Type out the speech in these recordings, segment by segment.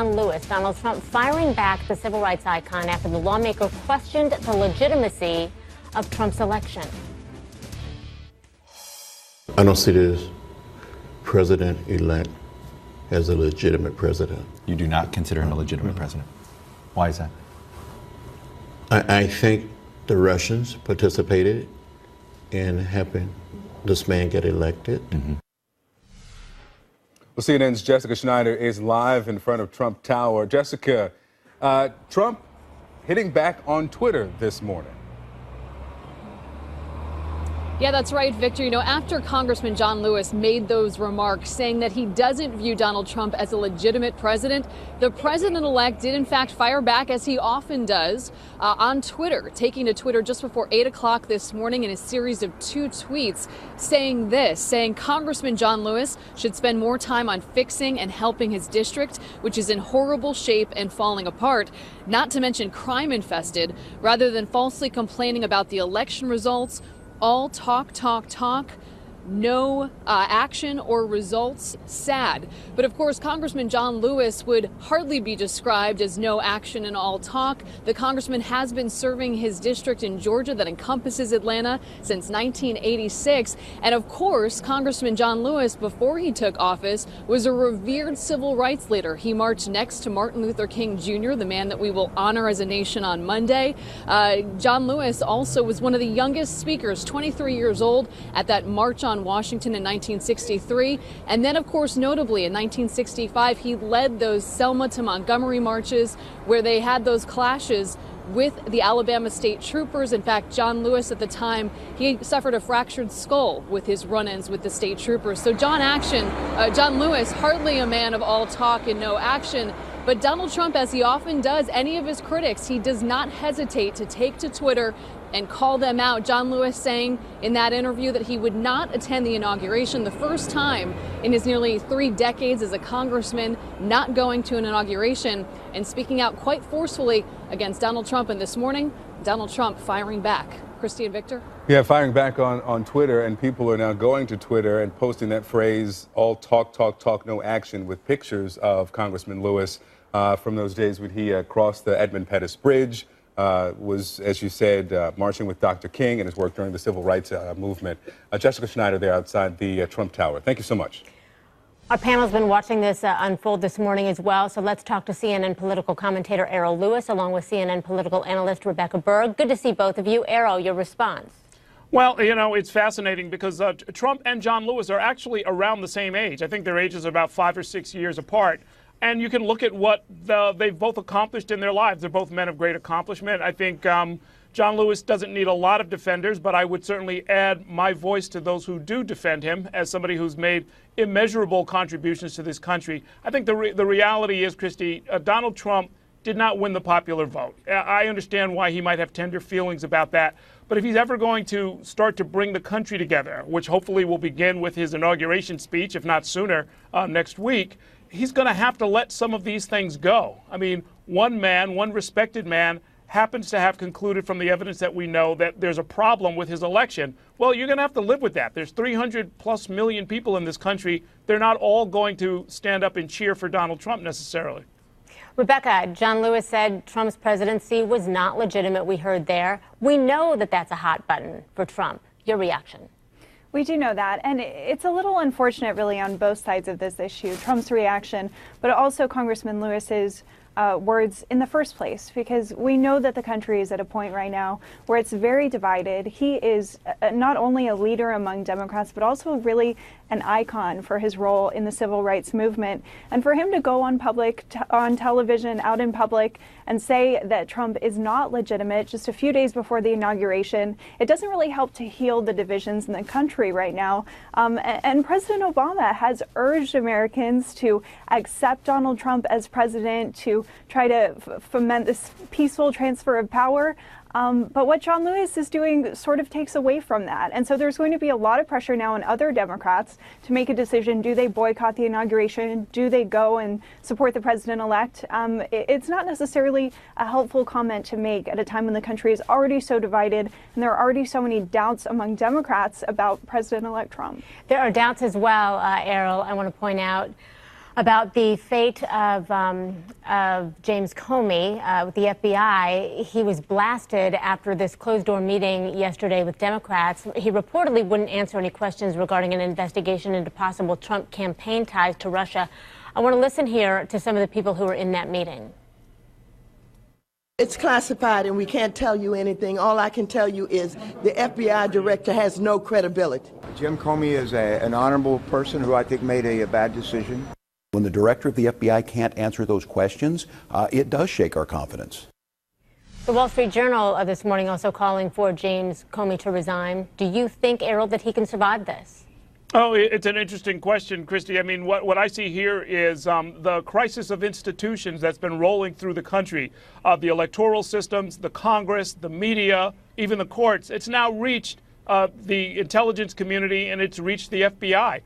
John Lewis, Donald Trump firing back the civil rights icon after the lawmaker questioned the legitimacy of Trump's election. I don't see this president-elect as a legitimate president. You do not consider him a legitimate president. Why is that? I think the Russians participated in helping this man get elected. Well, CNN's Jessica Schneider is live in front of Trump Tower. Jessica, Trump hitting back on Twitter this morning. Yeah, that's right, Victor. You know, after Congressman John Lewis made those remarks saying that he doesn't view Donald Trump as a legitimate president, the president-elect did in fact fire back, as he often does, on Twitter, taking to Twitter just before 8 o'clock this morning in a series of 2 tweets saying this, saying Congressman John Lewis should spend more time on fixing and helping his district, which is in horrible shape and falling apart, not to mention crime infested, rather than falsely complaining about the election results. All talk, talk, talk, no action or results. Sad. But of course, Congressman John Lewis would hardly be described as no action and all talk. The congressman has been serving his district in Georgia that encompasses Atlanta since 1986. And of course, Congressman John Lewis, before he took office, was a revered civil rights leader. He marched next to Martin Luther King Jr., the man that we will honor as a nation on Monday. John Lewis also was one of the youngest speakers, 23 years old, at that March on Washington in 1963. And then, of course, notably in 1965, he led those Selma to Montgomery marches where they had those clashes with the Alabama state troopers. In fact, John Lewis at the time, he suffered a fractured skull with his run-ins with the state troopers. So John Lewis, hardly a man of all talk and no action. But Donald Trump, as he often does, any of his critics, he does not hesitate to take to Twitter and call them out. John Lewis saying in that interview that he would not attend the inauguration, the first time in his nearly 3 decades as a congressman not going to an inauguration, and speaking out quite forcefully against Donald Trump. And this morning, Donald Trump firing back. Christy and Victor? Yeah, firing back on Twitter, and people are now going to Twitter and posting that phrase, all talk, talk, talk, no action, with pictures of Congressman Lewis from those days when he crossed the Edmund Pettus Bridge, was, as you said, marching with Dr. King and his work during the civil rights movement. Jessica Schneider there outside the Trump Tower. Thank you so much. Our panel's been watching this unfold this morning as well, so let's talk to CNN political commentator Errol Louis, along with CNN political analyst Rebecca Berg. Good to see both of you. Errol, your response. Well, you know, it's fascinating because Trump and John Lewis are actually around the same age. I think their ages are about 5 or 6 years apart. And you can look at what they've both accomplished in their lives. They're both men of great accomplishment. I think John Lewis doesn't need a lot of defenders, but I would certainly add my voice to those who do defend him as somebody who's made immeasurable contributions to this country. I think the reality is, Christy, Donald Trump did not win the popular vote. I understand why he might have tender feelings about that. But if he's ever going to start to bring the country together, which hopefully will begin with his inauguration speech, if not sooner, next week, he's going to have to let some of these things go. I mean, one man, one respected man, happens to have concluded from the evidence that we know that there's a problem with his election. Well, you're going to have to live with that. There's 300+ million people in this country. They're not all going to stand up and cheer for Donald Trump necessarily. Rebecca, John Lewis said Trump's presidency was not legitimate. We heard there. We know that that's a hot button for Trump. Your reaction? We do know that, and it's a little unfortunate, really, on both sides of this issue, Trump's reaction, but also Congressman Lewis's words in the first place, because we know that the country is at a point right now where it's very divided. He is not only a leader among Democrats, but also really an icon for his role in the civil rights movement. And for him to go on on television, out in public, and say that Trump is not legitimate just a few days before the inauguration, it doesn't really help to heal the divisions in the country right now. And President Obama has urged Americans to accept Donald Trump as president, to try to foment this peaceful transfer of power. But what John Lewis is doing sort of takes away from that. And so there's going to be a lot of pressure now on other Democrats to make a decision. Do they boycott the inauguration? Do they go and support the president-elect? It's not necessarily a helpful comment to make at a time when the country is already so divided and there are already so many doubts among Democrats about President-elect Trump. There are doubts as well, Errol, I want to point out. About the fate of James Comey with the FBI. He was blasted after this closed-door meeting yesterday with Democrats. He reportedly wouldn't answer any questions regarding an investigation into possible Trump campaign ties to Russia. I want to listen here to some of the people who were in that meeting. It's classified and we can't tell you anything. All I can tell you is the FBI director has no credibility. Jim Comey is an honorable person who I think made a bad decision. When the director of the FBI can't answer those questions, it does shake our confidence. The Wall Street Journal this morning also calling for James Comey to resign. Do you think, Errol, that he can survive this? Oh, it's an interesting question, Christy. I mean, what I see here is the crisis of institutions that's been rolling through the country. The electoral systems, the Congress, the media, even the courts. It's now reached the intelligence community and it's reached the FBI.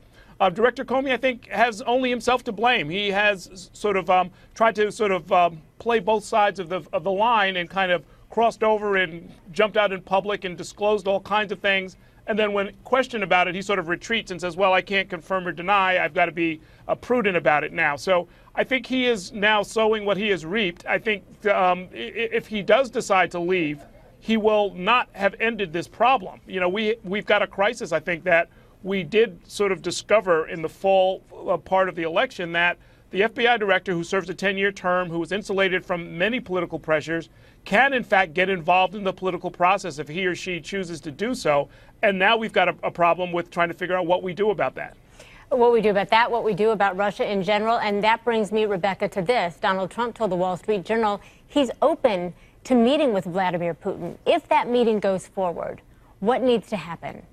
Director Comey, I think, has only himself to blame. He has sort of tried to play both sides of the line and kind of crossed over and jumped out in public and disclosed all kinds of things. And then when questioned about it, he sort of retreats and says, well, I can't confirm or deny. I've got to be prudent about it now. So I think he is now sowing what he has reaped. I think if he does decide to leave, he will not have ended this problem. You know, we've got a crisis, I think, that we did sort of discover in the fall part of the election that the FBI director, who serves a 10-year term, who was insulated from many political pressures, can in fact get involved in the political process if he or she chooses to do so. And now we've got a problem with trying to figure out what we do about that. What we do about that, what we do about Russia in general. And that brings me, Rebecca, to this. Donald Trump told the Wall Street Journal he's open to meeting with Vladimir Putin. If that meeting goes forward, what needs to happen?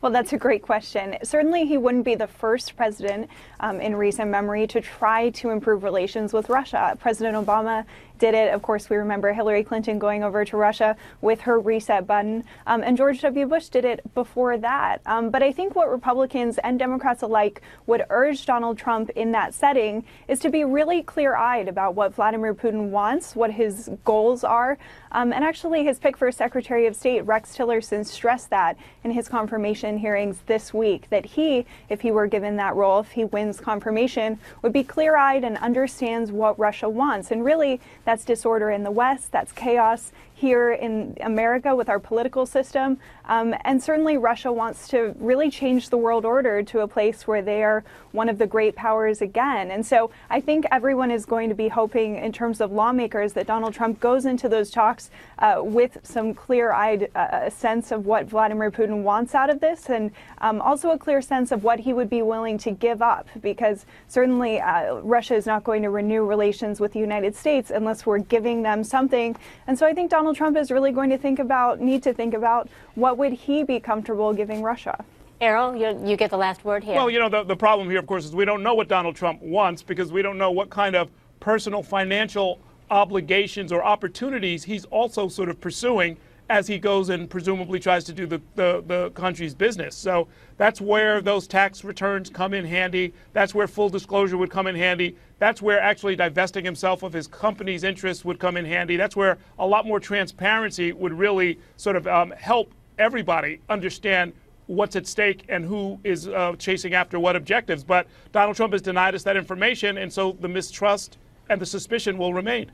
Well, that's a great question. Certainly, he wouldn't be the first president in recent memory to try to improve relations with Russia. President Obama did it. Of course, we remember Hillary Clinton going over to Russia with her reset button, and George W. Bush did it before that. But I think what Republicans and Democrats alike would urge Donald Trump in that setting is to be really clear-eyed about what Vladimir Putin wants, what his goals are. And actually, his pick for Secretary of State, Rex Tillerson, stressed that in his confirmation hearings this week, that he, if he were given that role, if he wins confirmation, would be clear-eyed and understands what Russia wants. And really, that's disorder in the West, that's chaos here in America with our political system. And certainly Russia wants to really change the world order to a place where they are one of the great powers again. And so I think everyone is going to be hoping, in terms of lawmakers, that Donald Trump goes into those talks with some clear-eyed sense of what Vladimir Putin wants out of this, and also a clear sense of what he would be willing to give up, because certainly Russia is not going to renew relations with the United States unless we're giving them something. And so I think Donald Trump is really going to need to think about what would he be comfortable giving Russia. Errol, you get the last word here. Well, you know, the problem here, of course, is we don't know what Donald Trump wants, because we don't know what kind of personal financial obligations or opportunities he's also sort of pursuing as he goes and presumably tries to do the country's business. So that's where those tax returns come in handy. That's where full disclosure would come in handy. That's where actually divesting himself of his company's interests would come in handy. That's where a lot more transparency would really sort of help everybody understand what's at stake and who is chasing after what objectives. But Donald Trump has denied us that information, and so the mistrust and the suspicion will remain.